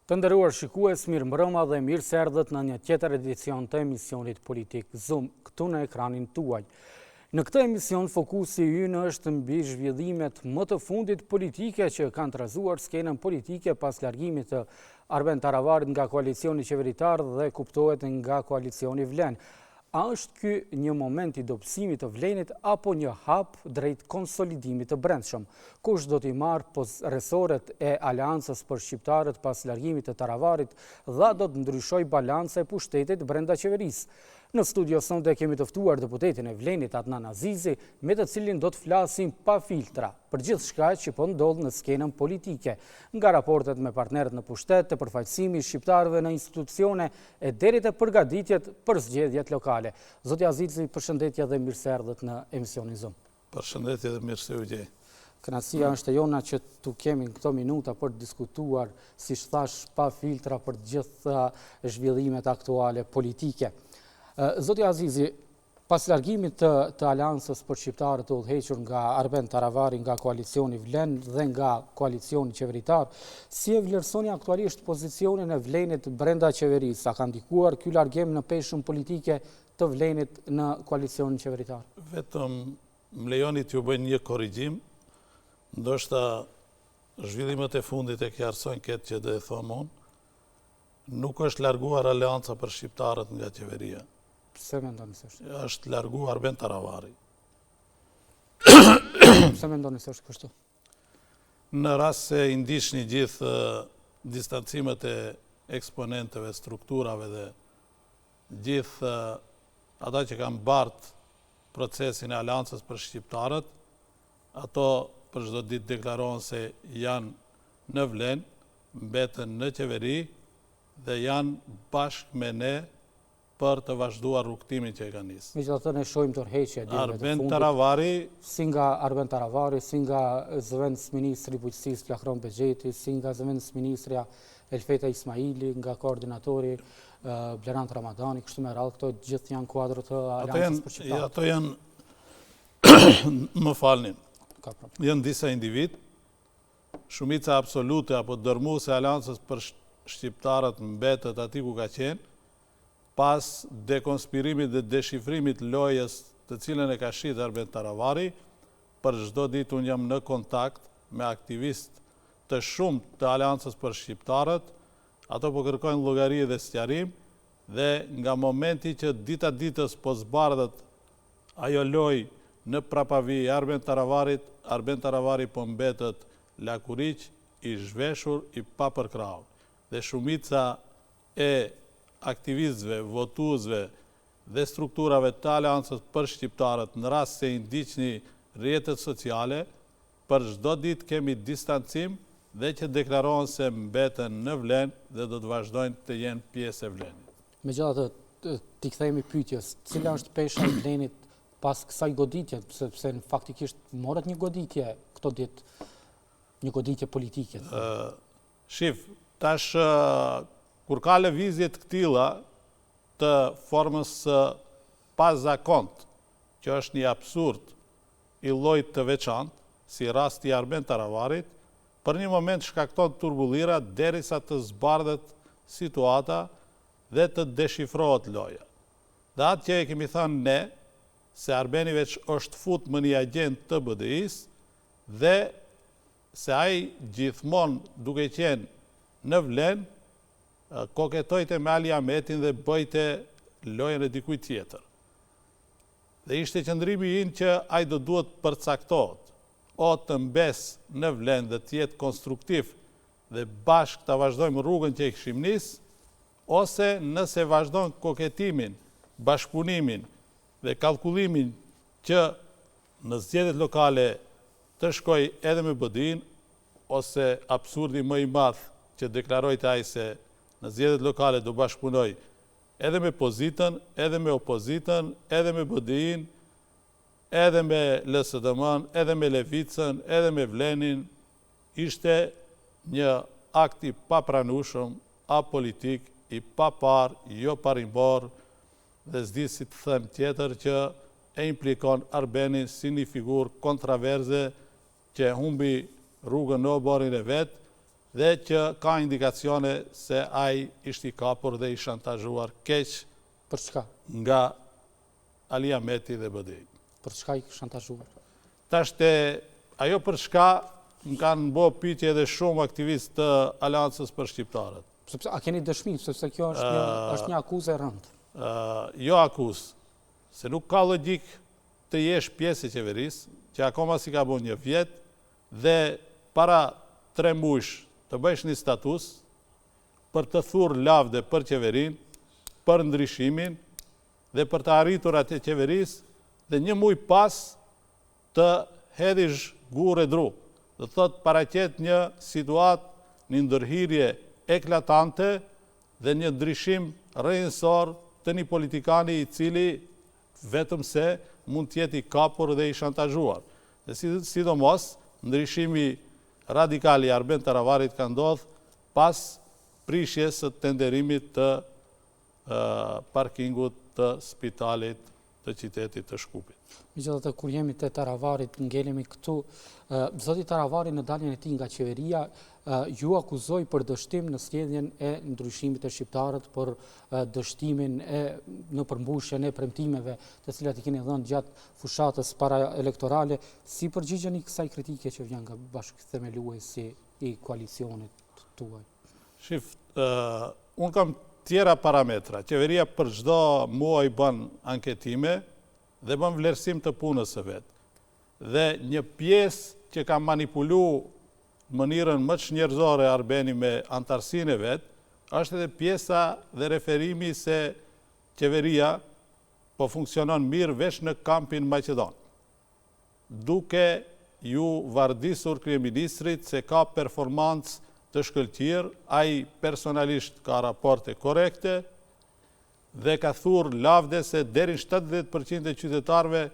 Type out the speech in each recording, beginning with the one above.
Të nderuar shikues, mirëmbrëma dhe mirë se erdhët në një tjetër edicion të emisionit politik Zoom, këtu në ekranin tuaj. Në këtë emision, fokusi ynë është mbi zhvillimet më të fundit politike që kanë trazuar skenën politike pas largimit të Arben Taravarit nga koalicioni qeveritar dhe kuptohet nga koalicioni Vlen. A është ky një moment i dobësimit të Vlenit apo një hap drejt konsolidimit të brendshëm? Kush do t'i marrë resoret e aleancës për shqiptarët pas largimit të Taravarit dhe do të ndryshoj balanca e pushtetit brenda qeverisë? Në studio sonde kemi të ftuar deputetin e Vlenit Adnan Azizi, me të cilin do të flasim pa filtra për gjithë shka që po ndodh në skenën politike, nga raportet me partnerët në pushtet, të përfaqësimi shqiptarëve në institucione e deri te përgatitjet për zgjedhjet lokale. Zoti Azizi, përshëndetje dhe mirë se erdhët në emisionin Zoom. Përshëndetje dhe mirë se u gjej. Kënaqësia është e jona që tu kemi në këto minuta për të diskutuar, siç thash, pa filtra për të gjitha zhvillimet aktuale politike. Zoti Azizi, pas largimit të aleancës për shqiptarët të udhëhequr nga Arben Taravari, nga koalicioni Vlen dhe nga koalicioni qeveritar, si e vlerësoni aktualisht pozicionin e Vlenit brenda qeverisë? A ka ndikuar ky largim në peshën politike të Vlenit në koalicionin qeveritar? Vetëm më lejoni t'ju bëj një korrigjim, ndoshta zhvillimet e fundit e kjarsojnë këtë që do e them unë, nuk është larguar aleanca për shqiptarët nga qeveria. Pse mendoni se është? Është larguar Arben Taravari. Pse mendoni se është kështu? Në rast se i ndiqni gjithë distancimet e eksponenteve, strukturave dhe gjithë ata që kanë bartë procesin e aleancës për shqiptarët, ato për çdo ditë deklarohen se janë në Vlen, mbeten në qeveri dhe janë bashkë me ne për të vazhduar rrugtimin që e ka nisë. Megjithatë ne shohim tërheqje Arben Taravari, si nga Arben Taravari, si nga zëvendës ministri i Bujqësisë Flahron Bexheti, si nga zëvendës ministrja Elfeta Ismaili, nga koordinatori Blerant Ramadani, kështu me radhë, këto gjithë janë kuadro të aleancës për shqiptarët. Ato janë, më falnin, janë disa individ, shumica absolute apo dërmuese e aleancës për shqiptarët mbetet aty ku ka qenë, pas dekonspirimit dhe deshifrimit lojës të cilën e ka shit Arben Taravari, për çdo ditë unë jam në kontakt me aktivistë të shumë të aleancës për shqiptarët, ato po kërkojnë llogari dhe sqarim, dhe nga momenti që dita ditës po zbardhet ajo lojë në prapavi e Arben Taravarit, Arben Taravari po mbetet lakuriq, i zhveshur, i papërkrahur. Dhe shumica e aktivistëve, votuesve dhe strukturave të aleancës për shqiptarët në rast se i ndiqni rrjetet sociale, për çdo ditë kemi distancim dhe që deklarohen se mbeten në Vlen dhe do të vazhdojnë të jenë pjesë e Vlenit. Megjithatë, t'i kthehemi pyetjes, cila është pesha e Vlenit pas kësaj goditje, sepse faktikisht morët një goditje këto ditë, një goditje politike. Shif, tash kur ka lëvizje të këtilla të formës pazakont, që është një absurd i llojit të veçantë, si rasti i Arben Taravarit, për një moment shkakton turbullira derisa të zbardhet situata dhe të deshifrohet loja. Dhe atë që e kemi thënë ne, se Arbeni veç është fut më një agent të BDI-s dhe se ai gjithmonë duke qenë në Vlen, koketojte me Ali Ahmetin dhe bëjte lojën e dikujt tjetër. Dhe ishte qëndrimi im që ai do duhet përcaktohet, o të mbes në Vlen dhe të jetë konstruktiv dhe bashkë të vazhdojmë rrugën që e kishim nisë, ose nëse vazhdojmë koketimin, bashkëpunimin dhe kalkulimin që në zgjedhjet lokale të shkoj edhe me BDI-n, ose absurdi më i madh që deklarojte ai se në zgjedhjet lokale do bashkëpunoj edhe me pozitën, edhe me opozitën, edhe me BDI-n, edhe me LSDM-n, edhe me Levicën, edhe me Vlenin, ishte një akt i papranueshëm, apolitik, i papar, jo parimbor, dhe s'di si të them tjetër që e implikon Arbenin si një figurë kontraverze që humbi rrugën në oborin e vetë dhe që ka indikacione se ai ishte i kapur dhe i shantazhuar keq Për çka? nga Ali Ahmeti dhe BDI. Për çka i shantazhuar? Tashte, ajo për çka më kanë bo pyetje edhe shumë aktivistë të Aleancës për Shqiptarët. Sepse a keni dëshmi, sepse kjo është një akuzë e rëndë. Jo akuzë, se nuk ka logjik të jesh pjesë e qeverisë, që akoma si ka bo një vjet, dhe para 3 muaj të bëjsh një status për të thurë lavde për qeverin, për ndryshimin dhe për të arritur atë qeverisë, dhe një muaj pas të hedhish gurë e dru. Dhe thot paraqet një situatë, një ndërhirje eklatante dhe një ndryshim rrënjësor të një politikani i cili vetëm se mund t'jeti kapur dhe i shantazhuar. Dhe sidomos, ndryshimi radikal i Arben Taravarit ka ndodhë pas prishjes së tenderimit të parkingut të spitalit të qytetit të Shkupit. Megjithatë, kur jemi te Taravarit, ngelemi këtu, zoti Taravari në daljen e tij nga qeveria ju akuzoi për dështim në zgjedhjen e ndryshimit të shqiptarët, për dështimin në përmbushjen e premtimeve të cilat i keni dhënë gjatë fushatës paraelektorale. Si përgjigjeni kësaj kritike që vjen nga bashkëthemeluesi i koalicionit tuaj? Shif, unë kam tjera parametra. Qeveria për çdo muaj bën anketime dhe bën vlerësim të punës së vet. Dhe një pjesë që ka manipulu në mënyrën më çnjerëzore Arbeni me antarësinë e vet, është edhe pjesa dhe referimi se qeveria po funksionon mirë veç në kampin Maqedon, duke ju vardisur kryeministrit se ka performancë të shkëlqyer, ai personalisht ka raporte korrekte dhe ka thurë lavde se deri 70% e qytetarëve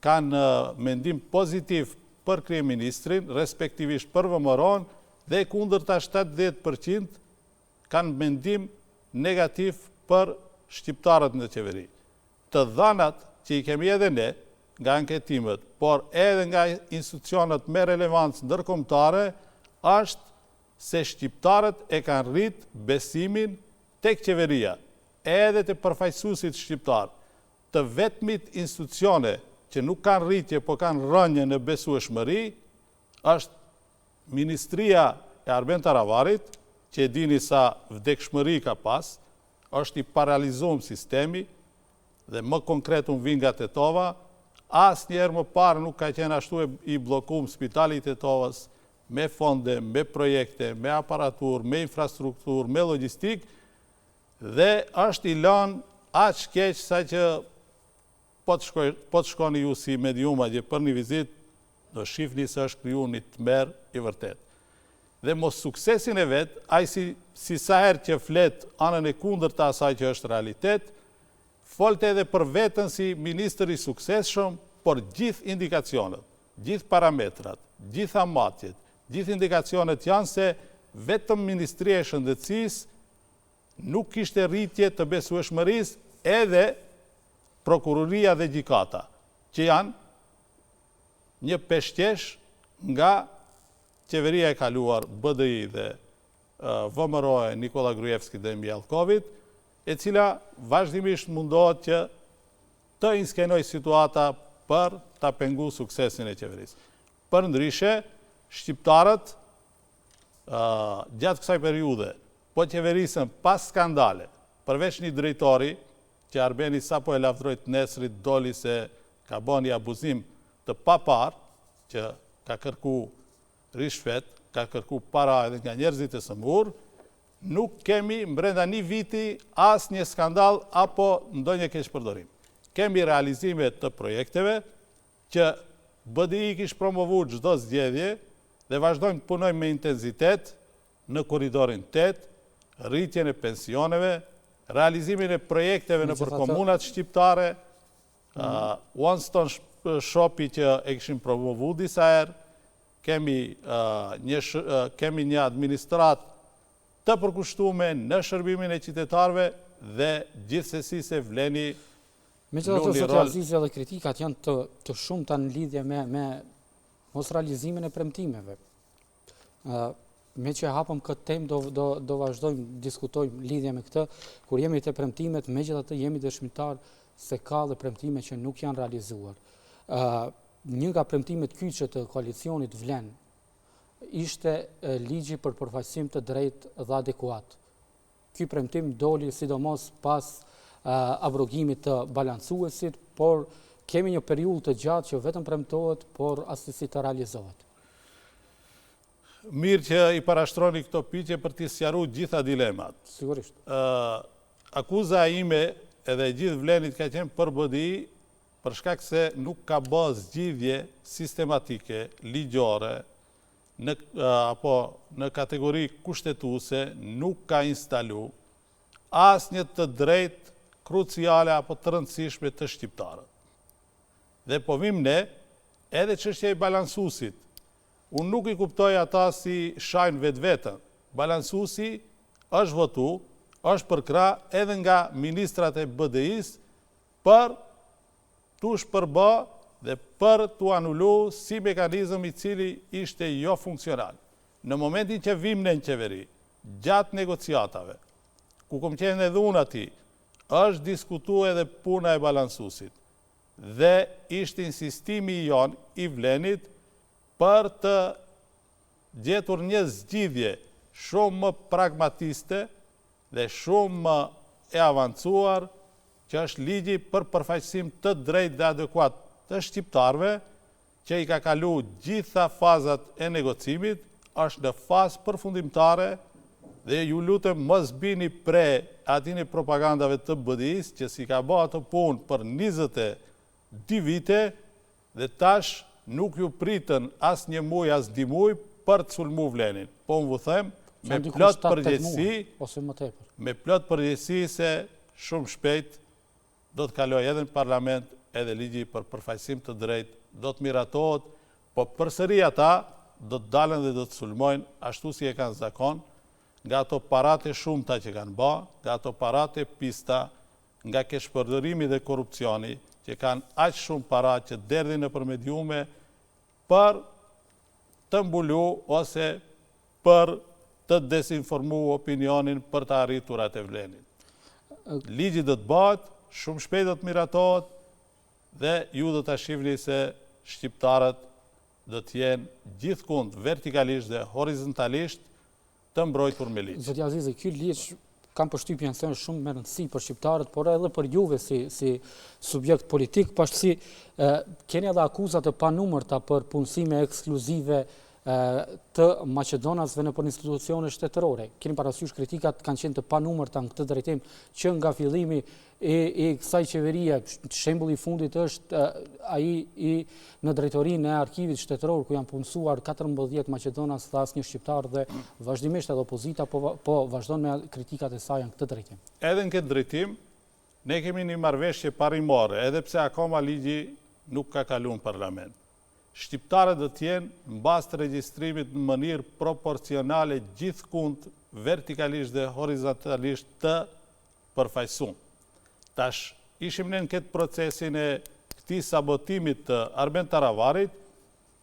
kanë mendim pozitiv për kryeministrin, respektivisht për VMRO-n, dhe kundërta 70% kanë mendim negativ për shqiptarët në qeveri. Të dhanat që i kemi edhe ne nga anketimet, por edhe nga institucionet me relevancë ndërkombëtare, është se shqiptarët e kanë rrit besimin tek qeveria, edhe të përfaqësuesit shqiptar, të vetmit institucione që nuk kanë rritje, po kanë rënje në besueshmëri, është Ministria e Arben Taravarit, që e dini sa vdekshmëri ka pas, është i paralizuar sistemi, dhe më konkret unë vin nga Tetova, asnjëherë më parë nuk ka qenë ashtu i bllokuar spitali i Tetovës, me fonde, me projekte, me aparatur, me infrastruktur, me logjistik, dhe është i lënë aq keq sa që po të shkoni ju si mediuma që për një vizit, do shifni se është kriju një tmerr i vërtet. Dhe mos suksesin e vet, ai si sa herë që flet anën e kundërta asaj që është realitet, folte edhe për veten si ministër i suksesshëm, por gjithë indikacionet, gjithë parametrat, gjithë amatjet, gjithë indikacionet janë se vetëm Ministria e Shëndetësisë nuk kishte rritje të besueshmërisë, edhe prokuroria dhe gjykata, që janë një peshqesh nga qeveria e kaluar BDI dhe VMRO-e Nikola Gruevski dhe Mjalkovit, e cila vazhdimisht mundohet që të inskenoj situata për ta pengu suksesin e qeverisë. Për ndryshe, shqiptarët gjatë kësaj periude po qeverisën pas skandale, përveç një drejtori që Arbeni sa po e lavdroi të Nesrit, doli se ka bën një abuzim të papar, që ka kërku rishfet, ka kërku para edhe nga njerëzit e sëmur, nuk kemi brenda një viti as një skandal apo ndonjë keqpërdorim. Kemi realizime të projekteve që BDI kishte promovuar çdo zgjedhje dhe vazhdojmë të punojmë me intensitet në korridorin 8, rritjen e pensioneve, realizimin e projekteve në për komunat shqiptare, One Stone Shopi që e kishim promovu disa herë, kemi një administrat të përkushtuar në shërbimin e qytetarëve dhe gjithsesi se vleni Megjithatë, zoti Azizi, edhe kritikat janë të shumta në lidhje me mos realizimin e premtimeve. me që hapëm këtë temë, do vazhdojmë, diskutojmë lidhje me këtë, kur jemi të premtimet, megjithatë jemi dëshmitar se ka dhe premtime që nuk janë realizuar. Një nga premtimet kyçe të koalicionit Vlen ishte ligji për përfaqësim të drejtë dhe adekuat. Ky premtim doli sidomos pas abrogimit të balancuesit, por kemi një periudhë të gjatë që vetëm premtohet, por asnjësi të realizohet. Mirë që i parashtroni këto pyetje për t'i sqaruar gjitha dilemat. Sigurisht. Akuza ime edhe e gjithë Vlenit ka qenë për BDI për shkak se nuk ka bërë zgjidhje sistematike, ligjore, apo në kategori kushtetuese, nuk ka instalu asnjë të drejtë kruciale apo të rëndësishme të shqiptarët. Dhe po vim ne, edhe çështja e balansuesit, unë nuk i kuptoj ata si shajnë vetë-vetën. Balansuesi është votu, është përkra edhe nga ministrat e BDI-s për t'u shpërbë dhe për t'u anulu si mekanizëm i cili ishte jo funksional. Në momentin që vim në qeveri, gjatë negociatave, ku kom qenë edhe unë ati, është diskutu edhe puna e balansuesit. Dhe ishte insistimi jon i Vlenit për të gjetur një zgjidhje shumë më pragmatiste dhe shumë më e avancuar, që është ligji për përfaqësim të drejtë dhe adekuat të shqiptarëve, që i ka kalu gjitha fazat e negocimit, është në fazë përfundimtare dhe ju lutem mos bini pre atini propagandave të BDI-s që si ka bërë atë punë për 22 vite dhe tash nuk ju pritën as një muj, as di muj për të sulmu Vlenin. Po më them, me plot përgjegjësi se shumë shpejt do të kaloj edhe në parlament, edhe ligji për përfaqësim të drejtë, do të miratohet, po përsëri ata do të dalen dhe do të sulmojnë ashtu si e kanë zakon, nga ato parate shumëta që kanë bë, nga ato parate pista, nga keshpërdërimi dhe korupcioni, që kanë aq shumë para që derdhin në përmediume për të mbulu ose për të desinformu opinionin për të arriturat e Vlenit. Ligji do të bëhet, shumë shpejt do të miratohet dhe ju do të shihni se shqiptarët do të jenë gjithkund vertikalisht dhe horizontalisht të mbrojtur me ligj. Zoti Azizi, ky ligj kam përshtypjen se është shumë me rëndësi për shqiptarët, por edhe për juve si subjekt politik, pashtë keni edhe akuzat të panumërta për punësime ekskluzive të maqedonasve në për institucione shtetërore. Keni parasysh kritikat kanë qenë të panumërta në këtë drejtim që nga fillimi i kësaj qeverie, shembulli i fundit është ai në drejtorinë e arkivit shtetëror ku janë punësuar 14 maqedonas dhe asnjë shqiptar dhe vazhdimisht edhe opozita po vazhdon me kritikat e saj në këtë drejtim. Edhe në këtë drejtim ne kemi një marrëveshje parimore, edhe pse akoma ligji nuk ka kaluar në parlament. Shqiptarët do të jenë mbas të regjistrimit në mënyrë proporcionale gjithkund vertikalisht dhe horizontalisht të përfaqësuar. Tash ishim në këtë procesin e këtij sabotimit të Arben Taravarit,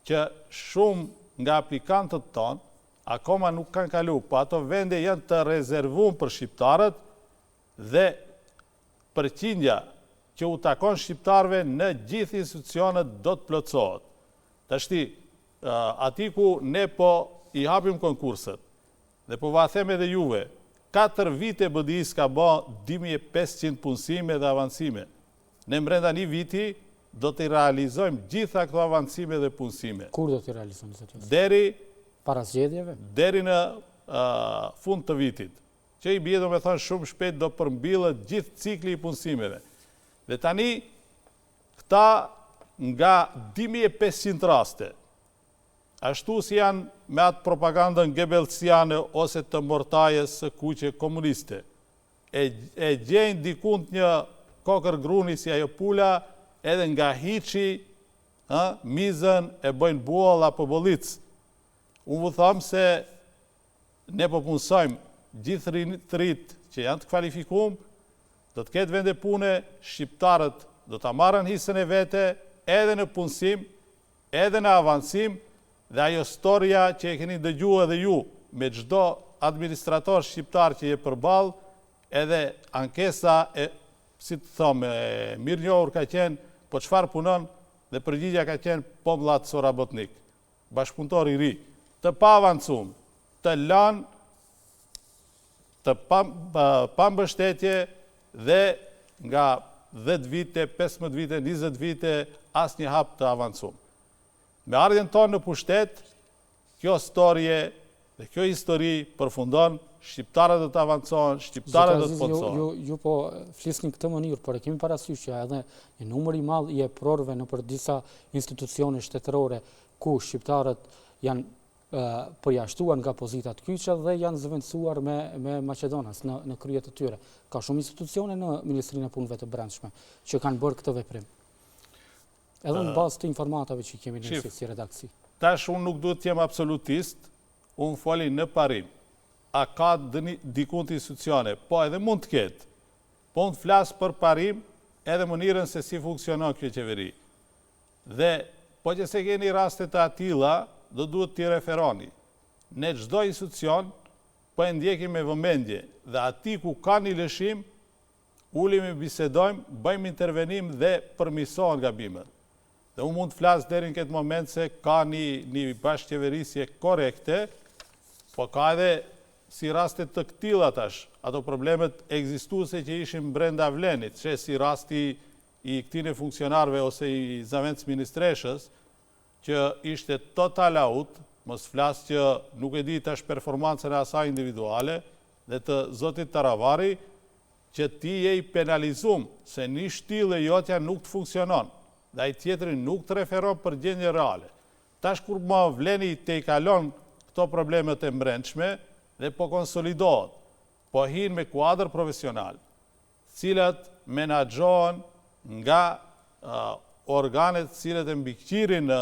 që shumë nga aplikantët tonë akoma nuk kanë kalu, po ato vende janë të rezervuar për shqiptarët dhe përqindja që u takon shqiptarëve në gjithë institucionet do të plotësohet. Tashti, ati ku ne po i hapim konkurset, dhe po va them edhe juve, 4 vite BDI ka bë 2500 punësime dhe avancime. Ne brenda një viti do të realizojmë gjitha këto avancime dhe punësime. Kur do të realizojmë? Deri para zgjedhjeve? Deri në fund të vitit. Që i bie do me thonë shumë shpejt do përmbillet gjithë cikli i punësimeve. Dhe tani, këta nga 2500 raste, ashtu si janë me atë propagandën gebelsiane ose të mortajës së kuqe komuniste, e gjenjë dikund një kokër gruni si ajo pula, edhe nga hiqi, mizën e bëjnë buall apo bollic. Unë vë thamë se ne po punësojmë gjithë rrit që janë të kvalifikuar, do të ketë vende pune, shqiptarët do të marrën hisën e vete, edhe në punësim, edhe në avancim, dhe ajo storia që e keni dëgjuar edhe ju me çdo administrator shqiptar që je përballë, edhe ankesa si të thome, mirënjohur ka qenë, po çfarë punon, dhe përgjigja ka qenë po vllat Sorabotnik, bashkëpunëtor i ri, të paavancum, të lanë, të pambështetje dhe nga 10 vite, 15 vite, 20 vite, asnjë hap të avancum. Me ardhjen tonë në pushtet, kjo storje dhe kjo histori përfundon, shqiptarët do të avancojnë, shqiptarët do të punësojnë. Ju po flisni në këtë mënyrë, por e kemi parasysh që edhe një numër i madh i prorëve në për disa institucione shtetërore ku shqiptarët janë përjashtuar nga pozitat kyçe dhe janë zëvendësuar me Maqedonas në krye të tyre. Ka shumë institucione në Ministrinë e Punëve të Brendshme që kanë bërë këtë veprim. Edhe në bazë të informatave që kemi në si redaksi. Tash unë nuk duhet të jem absolutist, unë foli në parim. A ka dikun të institucione? Po edhe mund të ketë. Po unë flasë për parim edhe mënyrën se si funksionon kjo qeveri. Dhe po që se keni rastet të atilla, do duhet t'i referoni. Ne çdo institucion, po e ndjekim me vëmendje, dhe ati ku ka një lëshim, ulimi bisedojmë, bëjmë intervenim dhe përmisohen gabimet. Dhe unë mund të flasë deri në këtë moment se ka një bashkëqeverisje korekte, po ka edhe si rastet të këtilla tash, ato problemet ekzistuese që ishin brenda vlenit, që si rasti i këtine funksionarve ose i zavendës ministreshës, që ishte total out, mos flasë që nuk e di tash performancën e asaj individuale, dhe të zotit Taravari, që ti je i penalizum, se një shtile jotja nuk të funksionon, dhe ai tjetëri nuk të referon për gjendje reale. Tash kur më vleni te i kalon këto problemet e mbrendshme, dhe po konsolidohet, po hin me kuadër profesional, cilat menaxhohen nga organet cilat e mbikëqirin në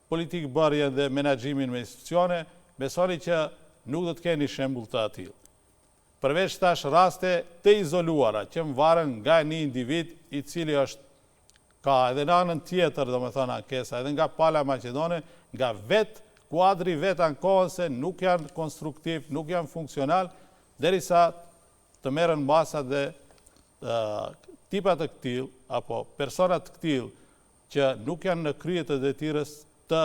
politikë bërje dhe menaxhimin me institucione, besoni që nuk do të keni shembull të atill. Përveç tash raste të izoluara që varen nga një individ i cili ka edhe në anën tjetër, domethënë ankesa, edhe nga pala Maqedone, nga vetë kuadri vetë ankohëse nuk janë konstruktiv, nuk janë funksional, derisa të merren masa dhe tipat të këtill, apo personat të këtill, që nuk janë në krye të detyrës të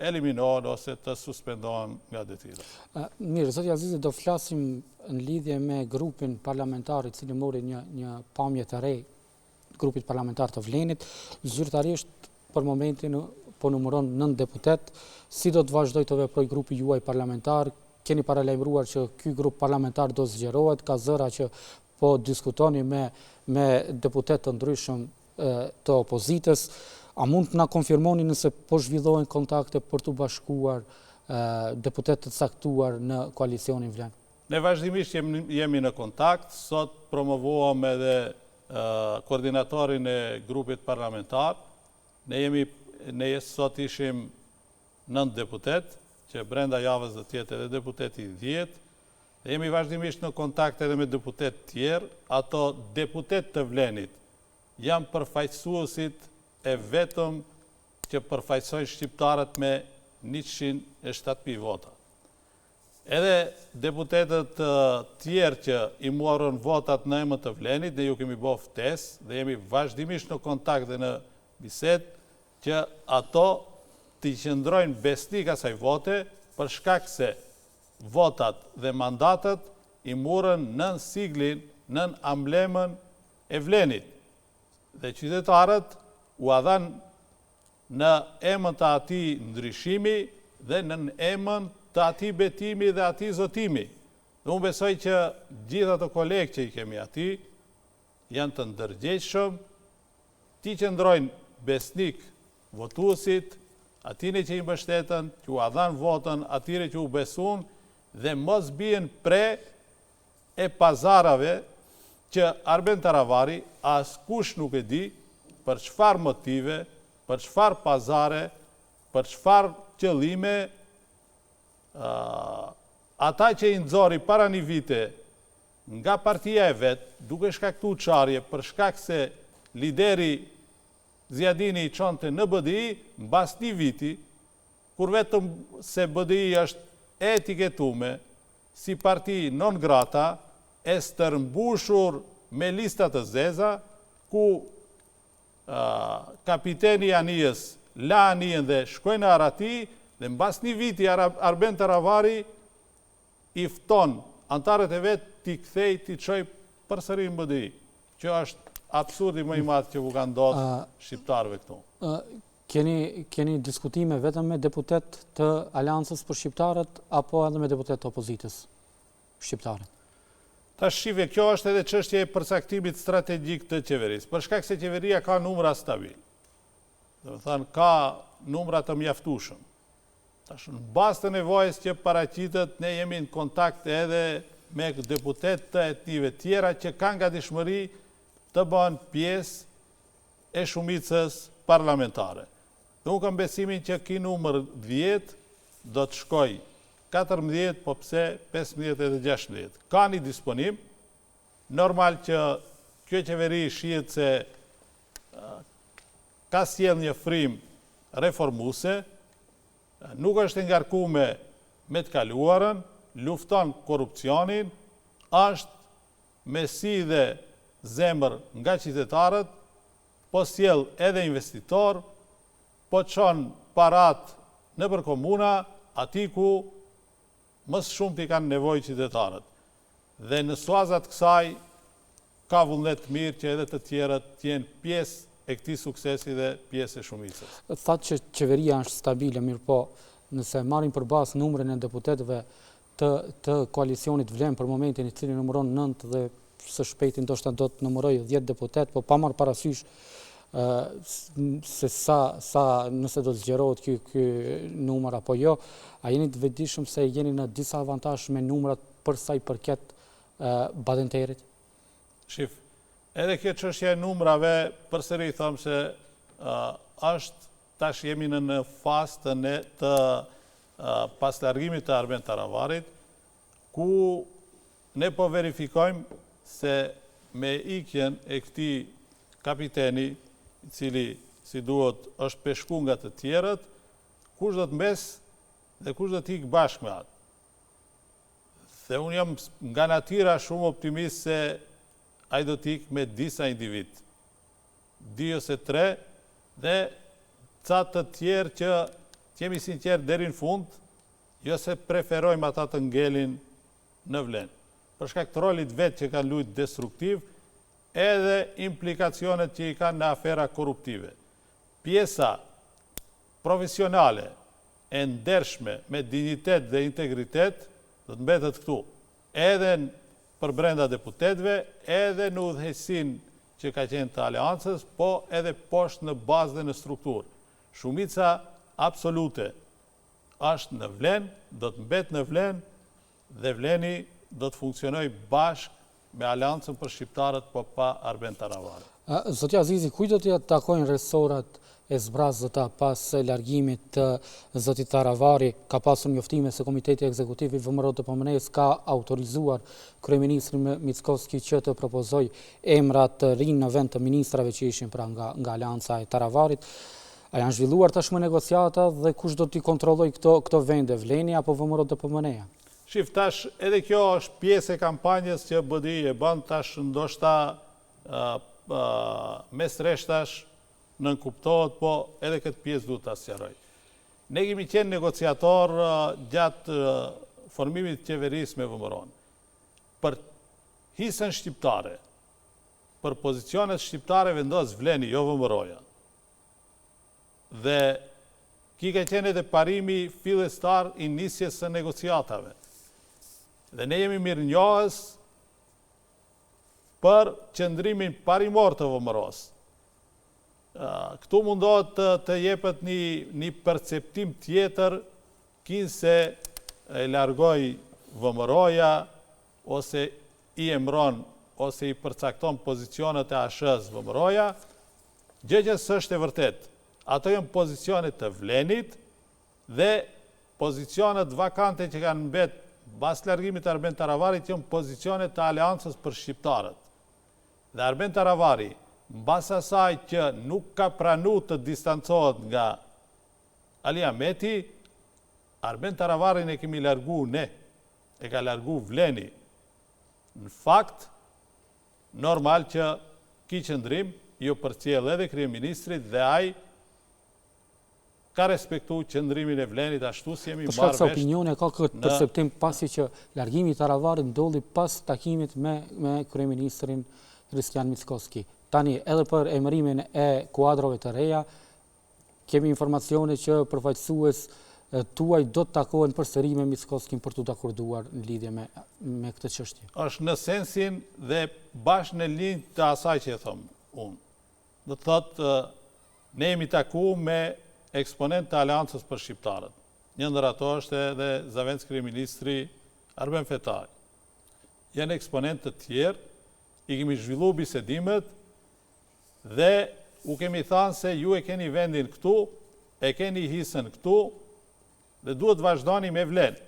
eliminohen ose të suspendohen nga detyra. Mirë, zoti Azizi, do flasim në lidhje me grupin parlamentar i cili mori një pamje të re, grupit parlamentar të Vlenit. Zyrtarisht për momentin po numëron 9 deputet. Si do të vazhdoj të veproj grupi juaj parlamentar? Keni paralajmëruar që ky grup parlamentar do zgjerohet, ka zëra që po diskutoni me deputet të ndryshëm të opozitës. A mund të na konfirmoni nëse po zhvillohen kontakte për të bashkuar deputet të caktuar në koalicionin Vlen? Ne vazhdimisht jemi në kontakt, sot promovuam edhe koordinatorin e grupit parlamentar. Ne sot ishim 9 deputet, që brenda javës do të jetë edhe deputeti 10. Dhe jemi vazhdimisht në kontakt edhe me deputet tjerë. Ato deputet të Vlenit janë përfaqësuesit e vetëm që përfaqësojnë shqiptarët me 107.000 vota. Edhe deputetët tjerë që i morën votat në emër të Vlenit, ne ju kemi bërë ftesë dhe jemi vazhdimisht në kontakt dhe në bisedë që ato të qëndrojnë besnik asaj vote, për shkak se votat dhe mandatet i morën nën siglin, nën amblemën e Vlenit. Dhe qytetarët u adhan në emën të ati ndryshimi dhe në emën të ati betimi dhe ati zotimi. Dhe unë besoj që gjitha të kolegë që i kemi ati janë të ndërgjegjshëm, ti që ndrojnë besnik votuesit, atine që i mbështetën, që u adhan votën, atire që u besun, dhe mos bien pre e pazarave që Arben Taravari askush nuk e di për çfarë motive, për çfarë pazare, për çfarë qëllime, ata që i nxori para një vite nga partia e vetë, duke shkaktuar çarje për shkak se lideri Zjadini i çonte në BDI, mbas një viti, kur vetëm se BDI është etiketume si parti non grata, e stërmbushur me listat të zeza, ku kapiteni anijës la anijën dhe shkojnë në Arati, dhe mbas një viti Arben Taravari i fton antarët e vetë t'i kthej t'i qoj përsëri në BDI. Që është absurdi më i madh që u ka ndodhur shqiptarëve këtu. Keni diskutime vetëm me deputet të Aleancës për Shqiptarët apo edhe me deputet të opozitës shqiptare? Tash shive, kjo është edhe çështja e përcaktimit strategjik të qeverisë, për shkak se qeveria ka numra stabil. Do të thënë, ka numra të mjaftueshëm. Tash në bazë të nevojës që paraqitet, ne jemi në kontakt edhe me deputet të etnive tjera që kanë gatishmëri të bëhen pjesë e shumicës parlamentare. Dhe unë kam besimin që ky numër 10 do të shkojë 14, po pse 15 edhe 16. Ka një disponim, normal që kjo qeveri shihet se ka sjell një frymë reformuese, nuk është ngarkuar me të kaluarën, lufton korrupsionin, është me si dhe zemër nga qytetarët, po sjell edhe investitor, po çon parat nëpër komuna, aty ku më së shumti kanë nevojë qytetarët. Dhe në suazat kësaj ka vullnet mirë që edhe të tjerët të jenë pjesë e këtij suksesi dhe pjesë e shumicës. Thatë që qeveria është stabile, mirë po, nëse marrin përballë numrin e deputetëve të koalicionit vlen për momentin i cili numëron 9 dhe së shpejti ndoshta do të numërojë 10 deputet, po pa marrë parasysh se nëse do të zgjerohet ky numër apo jo, a jeni të vetëdijshëm se jeni në disa avantazh me numrat për sa i përket badenterit? Shif, edhe kjo çështja e numrave, përsëri them se është tash jemi në fazë të paslargimit të Arben Taravarit, ku ne po verifikojmë se me ikjen e këtij kapiteni, i cili si duhet është peshku nga të tjerët, kush do të mbes dhe kush do të ikë bashkë me atë. Dhe unë jam nga natyra shumë optimist se ai do të ikë me disa individ, 2 ose 3, dhe ca të tjerë që jemi sinqertë deri në fund, jo se preferojmë ata të ngelin në vlen. Për shkak të rolit vetë që kanë luajtur destruktiv, edhe implikacionet që i kanë në afera korruptive. Pjesa profesionale e ndershme me dinjitet dhe integritet do të mbetet këtu, edhe për brenda deputetëve, edhe në udhëheqësinë që ka qenë të Aleancës, po edhe poshtë në bazë dhe në strukturë. Shumica absolute është në vlen, do të mbet në vlen, dhe vleni do të funksionojë bashkë me Aleancën për Shqiptarët, po pa Arben Taravari. Zotja Azizi, kujt do t'i takojnë resorat e zbrazëta pas largimit të zotit Taravari? Ka pasur njoftime se Komiteti Ekzekutiv i VMRO të PMN-s ka autorizuar kryeministrin Mickovski që të propozoj emra të rinj në vend të ministrave që ishin pra nga Aleanca e Taravarit. A janë zhvilluar tashmë negociata dhe kush do t'i kontrolloj këto vende, vleni apo VMRO të PMN-ja? Shif, tash edhe kjo është pjesë e kampanjës që BDI e bën, tash ndoshta mes rreshtash nënkuptohet, po edhe këtë pjesë duhet ta sqaroj. Ne kemi qenë negociator gjatë formimit të qeverisë me VMRO-n. Për hisën shqiptare, për pozicionet shqiptare vendos vleni, jo VMRO-ja. Dhe ki ka qenë edhe parimi fillestar i nisjes së negociatave. Dhe ne jemi mirënjohës për qëndrimin parimor të VMRO-s. Këtu mundohet të jepet një perceptim tjetër, kinse e largoj VMRO-ja, ose i emron, ose i përcakton pozicionet e ASH-s VMRO-ja, gjë që s'është e vërtet. Ato janë pozicionet të vlenit dhe pozicionet vakante që kanë mbet pas largimit të Arben Taravarit janë pozicionet të Aleancës për Shqiptarët. Dhe Arben Taravari, mbas asaj që nuk ka pranuar të distancohet nga Ali Ahmeti, Arben Taravarin e kemi largu ne, e ka largu Vleni. Në fakt, normal që ki qëndrim, ju përcjell edhe kryeministrit dhe ai ka respektu qëndrimin e Vlenit ashtu si jemi Për marrë shkak se vesh. opinione ka këtë perceptim pasi që largimi i Taravarit ndodhi pas takimit me kryeministrin Kristian Mickoski. Tani edhe për emërimin e kuadrove të reja kemi informacione që përfaqësues tuaj do të takohen përsëri me Mickoskin për të dakorduar në lidhje me këtë çështje. Është në sensin dhe bashkë në linjë të asaj që e thëmë unë. Do të thotë, ne jemi taku me eksponent të Aleancës për Shqiptarët. Një ndër ato është edhe Zavendës kryeministri Arben Fetaj. Janë eksponent të tjerë, i kemi zhvillu bisedimet dhe u kemi thanë se ju e keni vendin këtu, e keni hisën këtu dhe duhet vazhdoni me Vlen.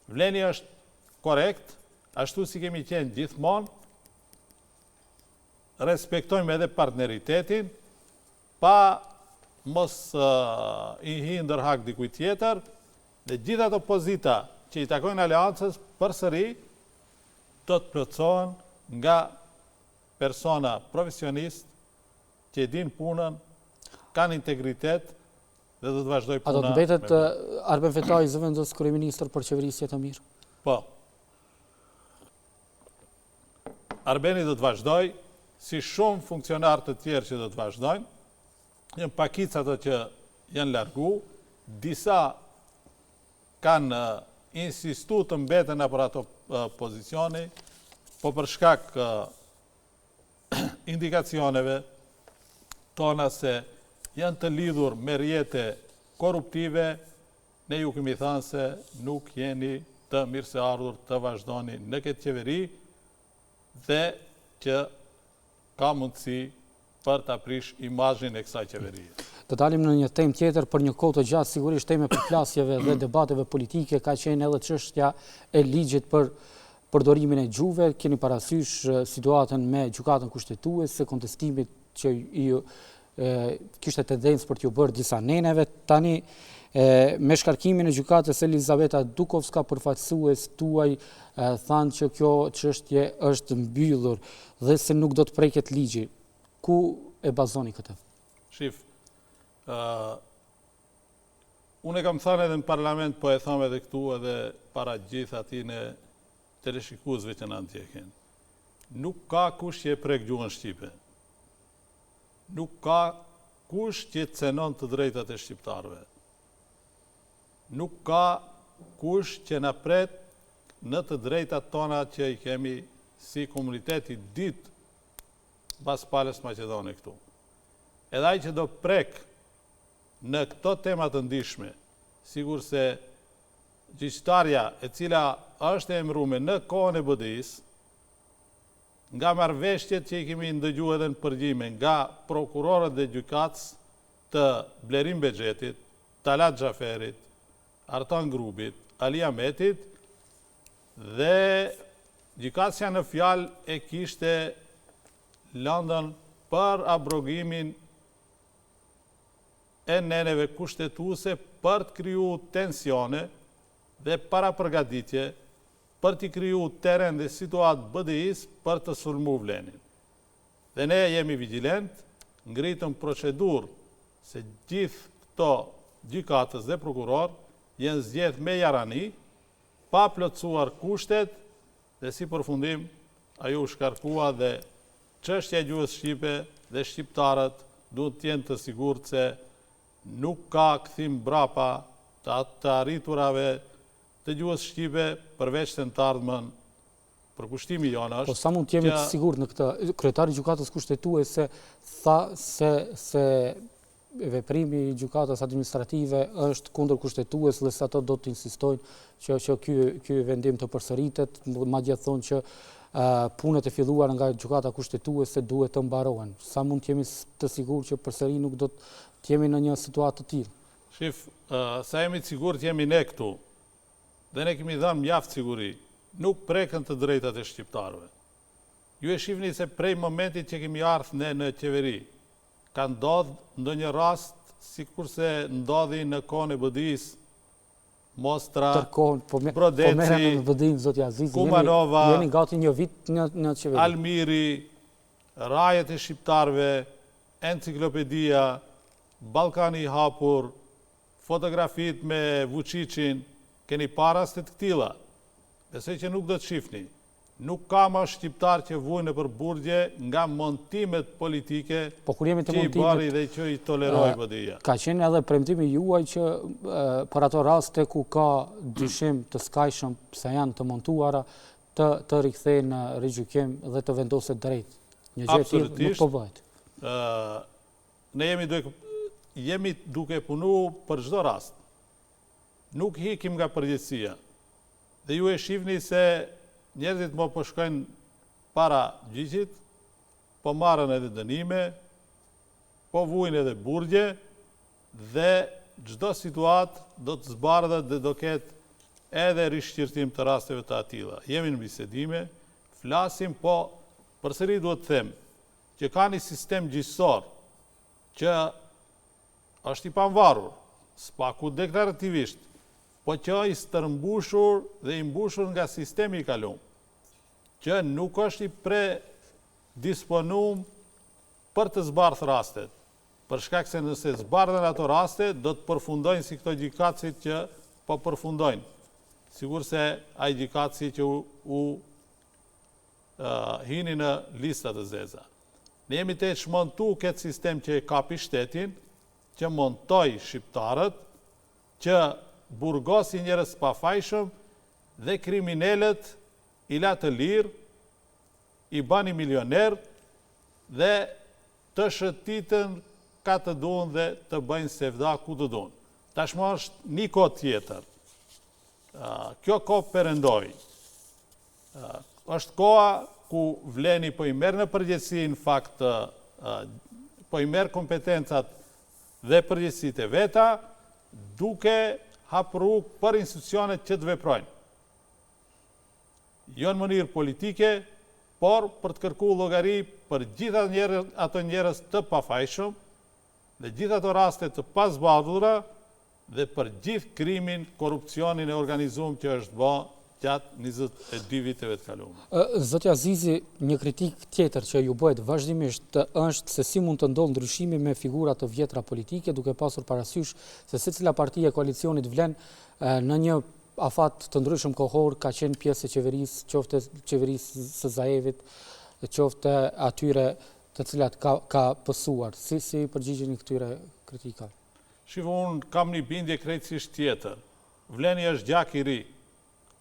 Vleni është korekt, ashtu si kemi qenë gjithmonë, respektojmë edhe partneritetin, pa mos i hi ndërhak dikuj tjetër, dhe gjitha të pozita që i takojnë Aleancës përsëri, do të plotësohen nga persona profesionist që e din punën, kanë integritet dhe do të vazhdoj puna. A do të mbetet Arben Fetaj zëvendës kryeministër për qeverisje të mirë? Po. Arbeni do të vazhdoj, si shumë funksionar të tjerë që do të vazhdojnë, janë pakica ato që janë largu, disa kanë insistu të mbeten për ato pozicioni, po për shkak indikacioneve tona se janë të lidhur me rjete korruptive, ne ju kemi thënë se nuk jeni të mirëse ardhur të vazhdoni në këtë qeveri dhe që ka mundësi për të aprish imazhin e kësaj qeverie. Të dalim në një temë tjetër për një kohë të gjatë, sigurisht teme përplasjeve dhe debateve politike, ka qenë edhe çështja e ligjit për përdorimin e gjuhëve. Keni parasysh situatën me gjykatën kushtetuese, kontestimit që kishte tendencë për t'ju bërë disa neneve. Tani, me shkarkimin e gjykatës Elizaveta Dukovska, përfaqësues tuaj thanë që kjo çështje është mbyllur dhe se nuk do të preket ligji. Ku e bazoni këtë? Shif, unë e kam thënë edhe në parlament, po e thamë edhe këtu edhe para gjithë atine teleshikuesve që në ndjekin. Nuk ka kush që e prek gjuhën shqipe. Nuk ka kush që cenon të drejtat e shqiptarëve. Nuk ka kush që na pret në të drejtat tona që i kemi si komuniteti ditë bas palës Maqedoni këtu. Edhe ai që do prek në këto temat të ndishme, sigur se gjyqtarja e cila është e emëruar në kohën e BDI-s, nga marrëveshjet që i kemi ndëgju edhe në përgjime, nga prokurorët dhe gjykatës të Blerim Bexhetit, Talat Xhaferit, Artan Grubit, Ali Ahmetit, dhe gjykatësja në fjalë e kishte lëndën për abrogimin e neneve kushtetuese për të kriju tensione dhe para përgatitje për të kriju teren dhe situatë BDI-s për të sulmu Vlenin. Dhe ne jemi vigilent, ngritëm procedur se gjithë këto gjykatës dhe prokuror jenë zgjedh me jarani, pa plotësuar kushtet dhe si përfundim ajo u shkarkua dhe çështja e gjuhës shqipe dhe shqiptarët duhet të jenë të sigurt se nuk ka kthim brapa të arriturave të gjuhës shqipe përveç të ardhmen për kushtimi jonë është. Po sa mund të jemi të sigurt në këtë? Kryetari i gjykatës kushtetuese tha se veprimi i gjykatës administrative është kundër kushtetues dhe se ato do të insistojnë që ky vendim të përsëritet, madje thonë që punët e filluara nga gjykata kushtetuese duhet të mbarohen. Sa mund të jemi të sigurt që përsëri nuk do të jemi në një situatë të tillë? Shif, sa jemi të sigurt jemi ne këtu, dhe ne kemi dhënë mjaft siguri, nuk preken të drejtat e shqiptarëve. Ju e shihni se prej momentit që kemi ardhur ne në qeveri, ka ndodhur ndonjë rast sikurse ndodhi në kohën e BDI-s, Mostra, Tërkohën, po Brodeci, merrem në BDI-n, zotja Azizi, Kumanova, jeni gati një vit në qeveri. Almiri, Rajet e Shqiptarve, Enciklopedia, Ballkani i hapur, fotografit me Vučićin, keni para së të këtila. Besoj që nuk do të shifni. Nuk ka më shqiptar që vujnë për burgje nga montimet politike që i bari dhe që i toleroj BDI-ja. Ka qenë edhe premtimi juaj që për ato raste ku ka dyshim të skajshëm se janë të montuara të rikthejnë në rigjykim dhe të vendoset drejt. Një gjë e tillë nuk po bëhet. Ne jemi duke punu për çdo rast. Nuk hikim nga përgjegjësia. Dhe ju e shihni se njerëzit më po shkojnë para gjyqit, po marrën edhe dënime, po vujnë edhe burgje, dhe çdo situatë do të zbardhet dhe do ketë edhe rishqirtim të rasteve të atilla. Jemi në bisedime, flasim, po përsëri duhet të them që ka një sistem gjyqësor që është i pavarur, spaku deklarativisht, po që i stërmbushur dhe i mbushur nga sistemi i kalum, që nuk është i predisponum për të zbardhur rastet. Për shkak se nëse zbardhen ato raste, do të përfundojnë si këto gjykatësit që po përfundojnë. Sigur se ai gjykatësi që u hini në listat e zeza. Ne jemi të shmontu këtë sistem që e kapi shtetin, që montoj shqiptarët, që burgosi njerëz pafajshëm dhe kriminalët i la të lirë, i bani milioner dhe të shëtitën ka të duan dhe të bëjnë sevda ku të duan. Tashmë është një kohë tjetër. Kjo kohë perëndoi. Është koha ku vleni po i merr në përgjegjësi në fakt po i merr kompetencat dhe përgjegjësitë e veta, duke hap rrugë për institucionet që të veprojnë. Jo në mënyrë politike, por për të kërkuar llogari për gjitha ato njerëz të pafajshëm dhe gjitha ato raste të pazbardhura dhe për gjithë krimin, korrupsionin e organizuar që është bë gjatë 22 viteve të kaluara. Zoti Azizi, një kritik tjetër që ju bëhet vazhdimisht është se si mund të ndodhë ndryshimi me figura të vjetra politike, duke pasur parasysh se secila parti e koalicionit vlen në një afat të ndryshëm kohor, ka qenë pjesë e qeverisë, qoftë qeverisë së Zaevit, qoftë atyre të cilat ka pësuar. Si përgjigjeni këtyre kritikave? Unë kam një bindje krejtësisht tjetër. Vleni është gjak i ri.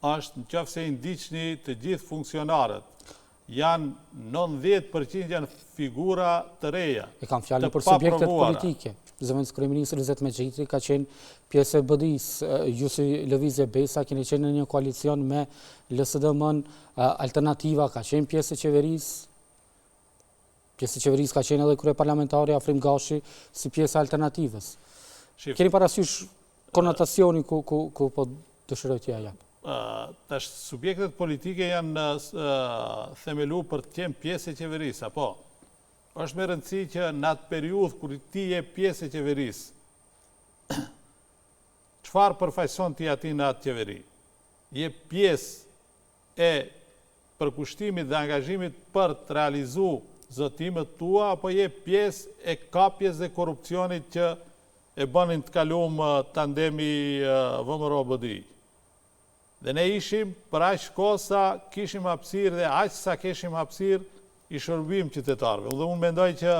Është në qoftë se i ndiqni të gjithë funksionarët, janë 90% janë figura të reja. E kam fjalën për subjektet politike. Zëvendës kryeministri Rezet Mexhiti ka qenë pjesë e BDI-s, ju si Lëvizje Besa keni qenë në një koalicion me LSDM-n, Alternativa ka qenë pjesë e qeverisë. Pjesë e qeverisë ka qenë edhe kryeparlamentari Afrim Gashi si pjesë e Alternativës. Keni parasysh konotacioni ku po dëshiroj t'ja jap? Tash subjektet politike janë themelu për të qenë pjesë e qeverisë, apo? Është me rëndësi që në atë periudhë kur ti je pjesë e qeverisë, çfarë përfaqëson ti aty në atë qeveri? Je pjesë e përkushtimit dhe angazhimit për të realizuar zotimet tua, apo je pjesë e kapjes dhe korrupsionit që e bënin të kaluar tandemi VMRO-BDI? Dhe ne ishim për aq kohë sa kishim hapësirë dhe aq sa kishim hapësirë i shërbim qytetarëve. Dhe unë mendoj që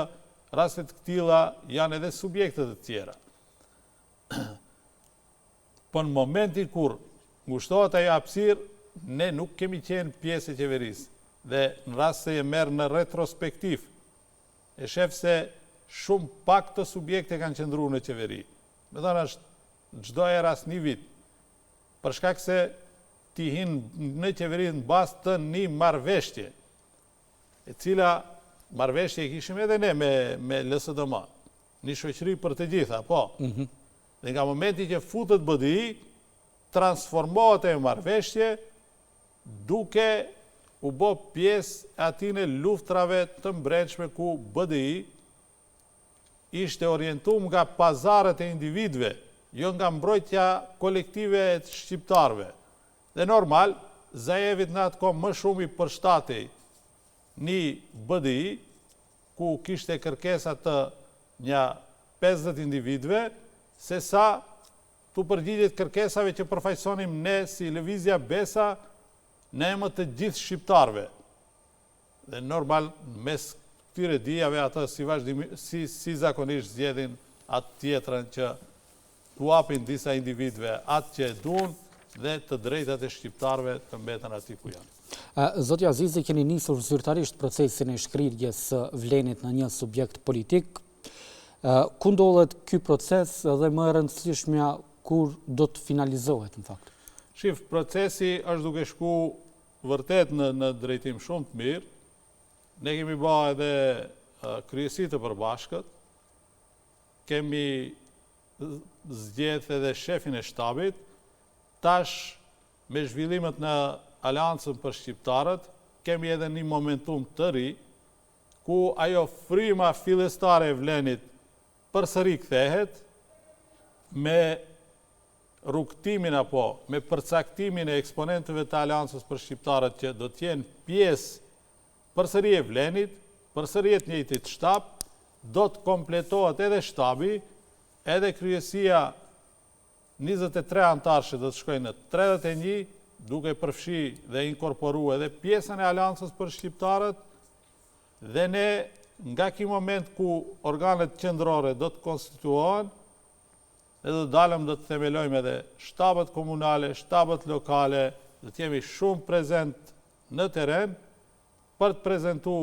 rastet këtilla janë edhe subjektet të tjera. Po në momentin kur ngushtohet ajo hapësirë, ne nuk kemi qenë pjesë e qeverisë. Dhe në rast se e merr në retrospektiv, e shef se shumë pak të subjekte kanë qëndruar në qeveri. Me thënë është çdo herë as një vit. Për shkak se ti hin në qeveri në bazë të një marrëveshje, e cila marrëveshje e kishim edhe ne me LSDM, një shoqëri për të gjitha, po. Dhe nga momenti që futet BDI, transformohet e marrëveshje duke u bë pjesë atine luftrave të mbrëmshme ku BDI ishte orientuar nga pazarët e individëve jo nga mbrojtja kolektive e të shqiptarve. Dhe normal, Zaevit në atë kohë më shumë i përshtatej një BDI, ku kishte kërkesa të një 50 individve, se sa të përgjigjet kërkesave që përfaqësonim ne si Lëvizja Besa në emër të gjithë shqiptarve. Dhe normal, mes këtyre dijave, ata si zakonisht zgjedhin atë tjetrën që t'u apin disa individve atë që e duan dhe të drejtat e shqiptarve të mbeten aty ku janë. Zotja Azizi, keni nisur zyrtarisht procesin e shkrirjes vlenit në një subjekt politik. Ku ndodhet ky proces dhe më e rëndësishmja kur do të finalizohet në fakt? Shif, procesi është duke shku vërtet në drejtim shumë të mirë. Ne kemi ba edhe kryesi të përbashkët, kemi zgjedh edhe shefin e shtabit, tash me zhvillimet në Aleancën për Shqiptarët, kemi edhe një momentum të ri, ku ajo fryma fillestare e vlenit përsëri kthehet, me rrugtimin apo me përcaktimin e eksponentëve të Aleancës për Shqiptarët që do t'jenë pjesë përsëri e vlenit, përsëri e të njëjtit shtab, do të kompletohet edhe shtabi, edhe kryesia 23 antarëshe do të shkojnë në 31, duke përfshi dhe inkorporu edhe pjesën e Aleancës për Shqiptarët, dhe ne nga ky moment ku organet qendrore do të konstituohen, dhe do të dalëm do të themelojmë edhe shtabet komunale, shtabet lokale, do të jemi shumë prezent në teren, për të prezentu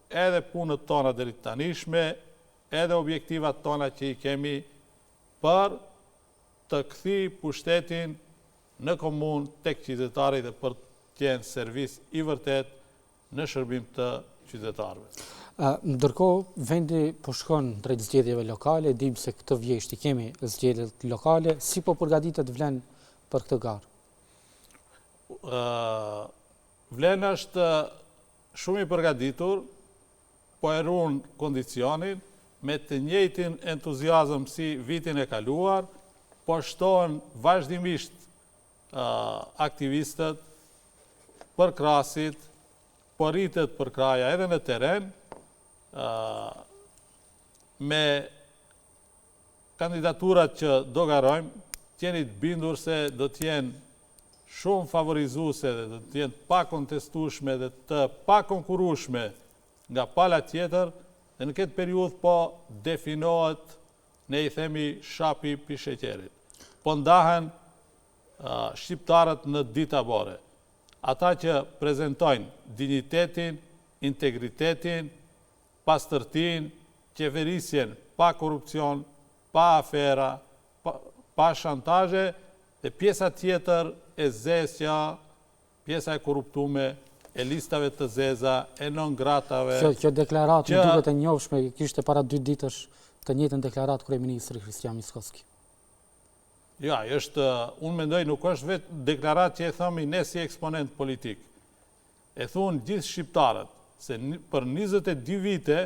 edhe punët tona deri tanishme, edhe objektivat tona që i kemi për të kthi pushtetin në komunë tek qytetarit dhe për të qenë servis i vërtet në shërbim të qytetarëve. Ndërkohë, vendi po shkon drejt zgjedhjeve lokale, dim se këtë vjesht i kemi zgjedhjet lokale, si po përgatitet Vlen për këtë garë? Vlen është shumë i përgatitur, po e ruan kondicionin, me të njëjtin entuziazëm si vitin e kaluar, po shtohen vazhdimisht aktivistët për krasit, po rritet për kraja edhe në teren, me kandidaturat që do garojmë, t'jeni të bindur se do t'jenë shumë favorizuese dhe do t'jenë pa kontestueshme dhe të pa konkurueshme nga pala tjetër, dhe në këtë periudhë po definohet, ne i themi shapi pi sheqerit. Po ndahen shqiptarët në ditabore. Ata që prezentojnë dignitetin, integritetin, pastërtin, qeverisjen pa korupcion, pa afera, pa shantazhe, dhe pjesa tjetër e zesja, pjesa e korruptume, e listave të zeza, e non-gratave. Kjo deklarat më duket e njohshme, kishte para 2 ditësh të njëjtën deklarat kryeministri Kristian Mickoski. Ja, unë mendoj nuk është vetë deklarat që e thëmi ne si eksponent politik. E thunë gjithë shqiptarët, se për 22 vite,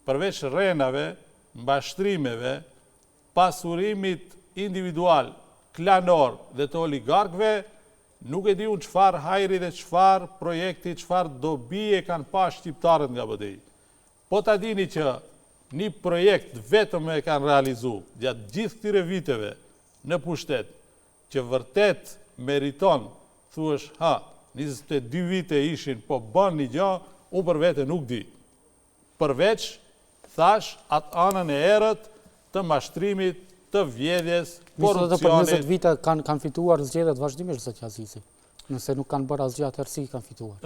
përveç renave, mbashtrimeve, pasurimit individual, klanor dhe të oligarkve, nuk e di unë qëfar hajri dhe qëfar projekti, qëfar dobi e kanë pa shqiptarët nga BDI. Po ta dini që një projekt vetëm e kanë realizu gjatë gjithë këtyre viteve në pushtet, që vërtet meriton, thuesh, 22 vite ishin, po bën një gjë, unë për vete nuk di. Përveç, thash, atë anën e erët të mashtrimit, të vjedhjes, korupcionit. Për 20 vite kanë fituar zgjedhjet vazhdimisht, zotja Azizi. Nëse nuk kanë bërë asgjë atëherë kanë fituar.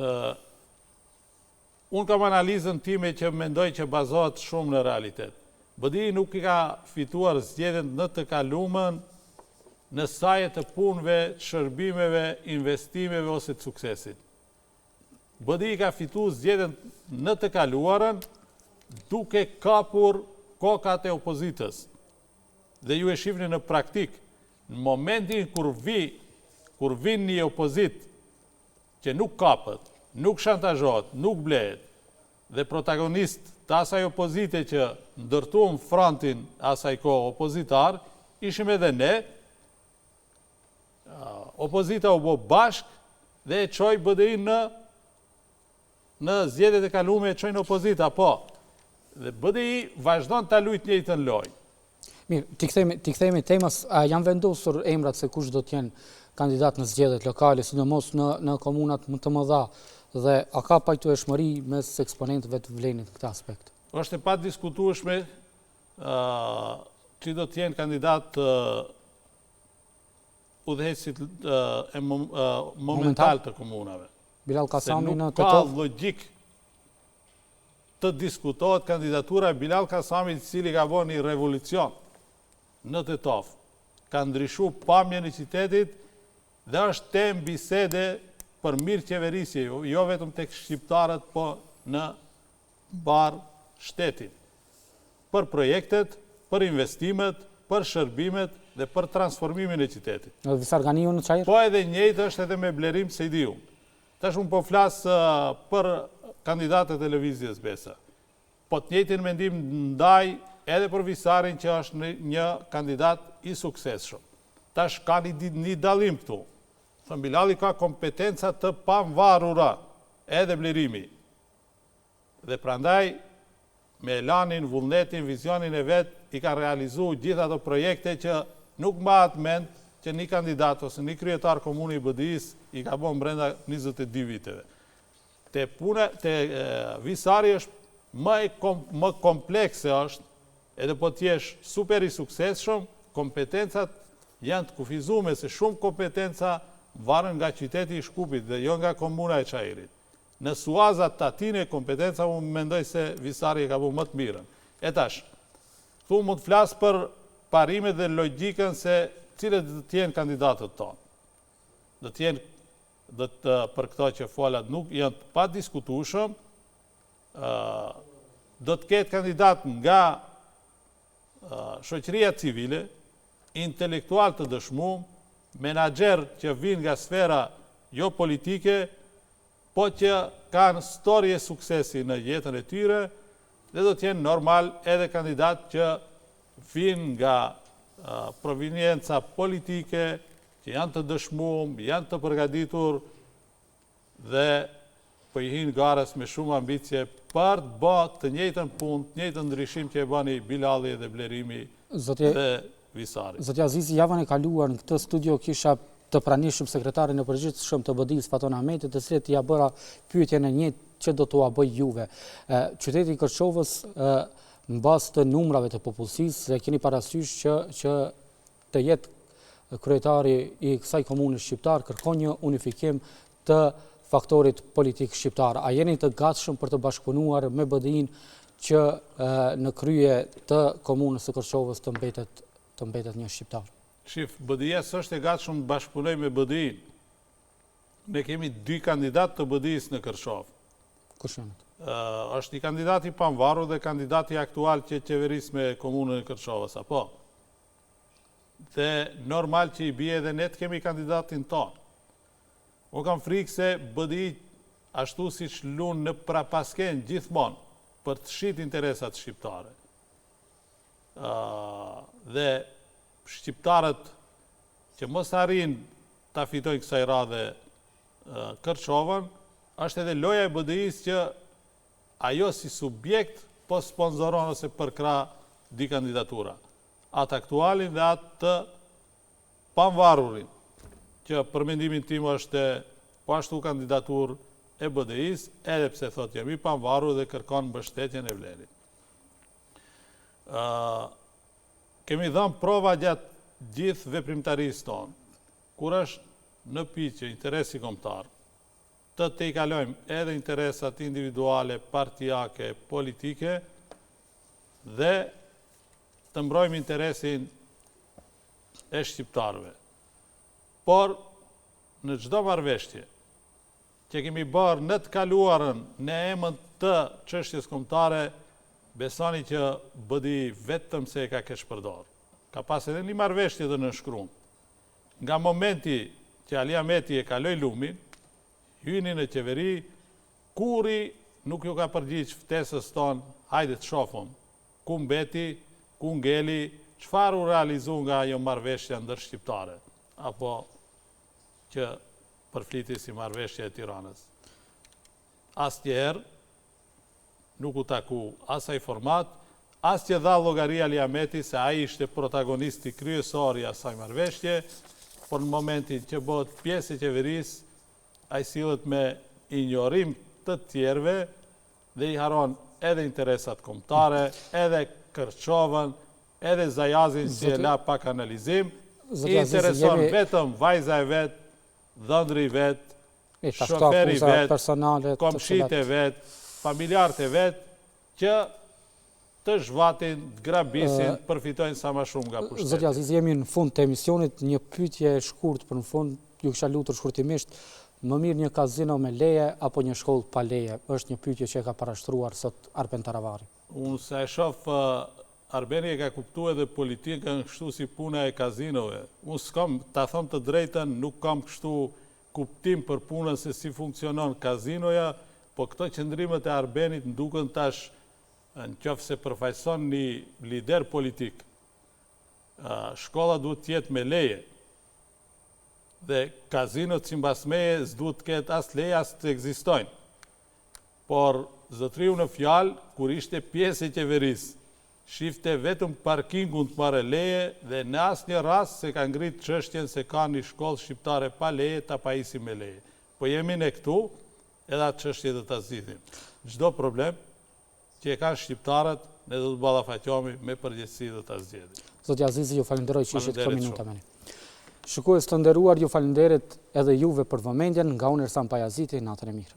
Unë kam analizën time që mendoj që bazohet shumë në realitet. BDI nuk i ka fituar zgjedhjet në të kalumën, në saje të punëve, shërbimeve, investimeve ose të suksesit. BDI ka fitu zgjedhjet në të kaluarën duke kapur kokat e opozitës. Dhe ju e shifni në praktik, në momentin kur vin një opozit që nuk kapët, nuk shantazhohet, nuk blehet, dhe protagonist të asaj opozite që ndërtuam frontin asaj kohë opozitar, ishim edhe ne, opozita u bo bashk dhe e qoj BDI në zgjedhjet e kalume e qojnë opozita, po. Dhe BDI vazhdon të lujt njëjtën lojë. Mirë, t'i kthejmë temës, a janë vendosur emrat se kush do t'jenë kandidat në zgjedhjet lokale, sidomos në komunat më të mëdha, dhe a ka pajtueshmëri mes eksponentëve të Vlenit në këtë aspekt? Është e pa diskutueshme që do t'jenë kandidat udhëheqësit momental të komunave. Bilal Kasami në Tetov? Se nuk ka logjik të diskutohet kandidatura e Bilal Kasamit, cili ka bërë një revolucion në Tetov. Ka ndryshu pamjen e qytetit dhe është temë bisede për mirë qeverisje, jo vetëm tek shqiptarët, po në barë shtetin. Për projektet, për investimet, për shërbimet dhe për transformimin e qytetit. Në Visar Ganiu në Çajër? Po edhe njëjtë është edhe me Blerim Sejdiu. Tash unë po flasë për kandidatë e televizjes besa. Po të njëjtin mendim ndaj edhe për Visarin që është një kandidat i suksesshëm. Tash ka një dalim këtu. Thënë Bilali ka kompetenca të pavarura, edhe Blerimi. Dhe prandaj, me elanin, vullnetin, vizionin e vetë, i ka realizu gjitha të projekte që nuk ma atë mend që një kandidat ose një kryetar komuni i BDI-s i ka bon brenda 22 viteve. Te Visari është më komplekse është, edhe po t'jesh super i suksesshëm, kompetencat janë të kufizume se shumë kompetenca varën nga qyteti i Shkupit dhe jo nga komuna e Çajirit. Në suazat të atine kompetenca unë mendoj se Visari e ka bu më të mirën. E tash, thu mund të flasë për parimet dhe logjikën se cilët dhe t'jenë kandidatët tonë. Dhe t'jenë për këto që folat nuk janë pa diskutueshëm, do të ketë kandidat nga shoqëria civile, intelektual të dëshmuar, menaxher që vinë nga sfera jo politike, po që kanë storje suksesi në jetën e tyre, dhe do t'jenë normal edhe kandidat që vinë nga provenienca politike, që janë të dëshmuar, janë të përgatitur dhe po i hinë garës me shumë ambicie për të bërë të njëjtën punë, të njëjtën ndryshim që e bani Bilali dhe Blerimi dhe Visari. Zotja Azizi, javën e kaluar në këtë studio kisha të pranishëm sekretarin e përgjithshëm të BDI-s Faton Ahmetit, të cilët ja bëra pyetjen e njëjtë që do t'ua bëj juve. Qyteti i Kërçovës në bazë të numrave të popullsisë, dhe keni parasysh që të jetë kryetari i kësaj komune shqiptar kërkon një unifikim të faktorit politik shqiptar. A jeni të gatshëm për të bashkëpunuar me BDI-n që në krye të komunës së Kërçovës të mbetet një shqiptar? Shif, BDI-s është e gatshëm të bashkëpunoj me BDI-n. Ne kemi 2 kandidat të BDI-s në Kërçovë. Kush janë? Është një kandidat i pavarur dhe kandidati aktual që qeveris me komunën e Kërçovës, apo? Dhe normal që i bie edhe ne të kemi kandidatin tonë. Unë kam frikë se BDI ashtu si që lunë në prapasken gjithmonë për të shit interesat shqiptare. Dhe shqiptarët që mos arrin ta fitojnë kësaj radhe Kërçovën, është edhe loja e BDI-s që ajo si subjekt po sponsoron ose përkra di kandidatura. Atë aktualin dhe atë të pavarrurin, që për mendimin tim është po ashtu kandidatur e BDI-s, edhe pse thot jam i pavarur dhe kërkon mbështetjen e Vlerit. Kemi dhënë prova gjatë gjithë veprimtarisë tonë, kur është në piqe interesi kombëtar, të i kalojmë edhe interesat individuale, partijake, politike, dhe të mbrojmë interesin e shqiptarëve. Por, në çdo marrëveshje që kemi bërë në të kaluarën në emën të çështjes kombëtare, besoni që BDI vetëm se e ka keq përdorur. Ka pas edhe një marrëveshje të nënshkruar. Nga momenti që Ali Ahmeti e kaloi lumin, hyni në qeveri, kuri nuk ju ka përgjigj ftesës tonë, hajde të shohim ku mbeti, ku ngeli, çfarë u realizu nga ajo marrëveshja ndërshqiptare, apo që përfliti si marrëveshja e Tiranës. Asnjëherë nuk u taku asaj format, as që dha llogari Aliameti se ai ishte protagonisti kryesor i asaj marrëveshje, por në momentin që bëhet pjesë e qeverisë, ai sillet me injorim të tjerëve dhe i haron edhe interesat kombëtare, edhe Kërçovën, edhe Zajazin si e la pak analizim, i intereson vetëm vajza e vet, dhëndri i vet, shoferi i vet, komshit e vet, familjarët e vet, që të zhvatin, të grabisin, përfitojnë sa më shumë nga pushteti. Zoti Aziz, jemi në fund të emisionit, një pyetje e shkurt për në fund, ju kisha lutur shkurtimisht, më mirë një kazino me leje apo një shkollë pa leje? Është një pyetje që e ka parashtruar sot Arben Taravari. Unë se e shoh Arbeni e ka kuptuar edhe politikën kështu si puna e kazinove. Unë s'kam, ta them të drejtën, nuk kam kështu kuptim për punën se si funksionon kazinoja, po këto qëndrimet e Arbenit nduken tash, në qoftë se përfaqëson një lider politik, shkolla duhet të jetë me leje, dhe kazinot si mbas meje s'duhet të ketë as leje as të ekzistojnë. Por zotëriu në fjalë, kur ishte pjesë e qeverisë, shifte vetëm parkingun të marrë leje dhe në asnjë rast se ka ngrit çështjen se ka një shkollë shqiptare pa leje ta pajisi me leje. Po jemi ne këtu, edhe atë çështje do ta zgjidhim. Çdo problem që e kanë shqiptarët, ne do të ballafaqohemi me përgjegjësi do ta zgjidhim. Zoti Azizi, ju falenderoj që ishit këto minuta me ne. Shikues të nderuar, ju falenderoj edhe juve për vëmendjen, nga unë Ersan Pajaziti, natën e mirë.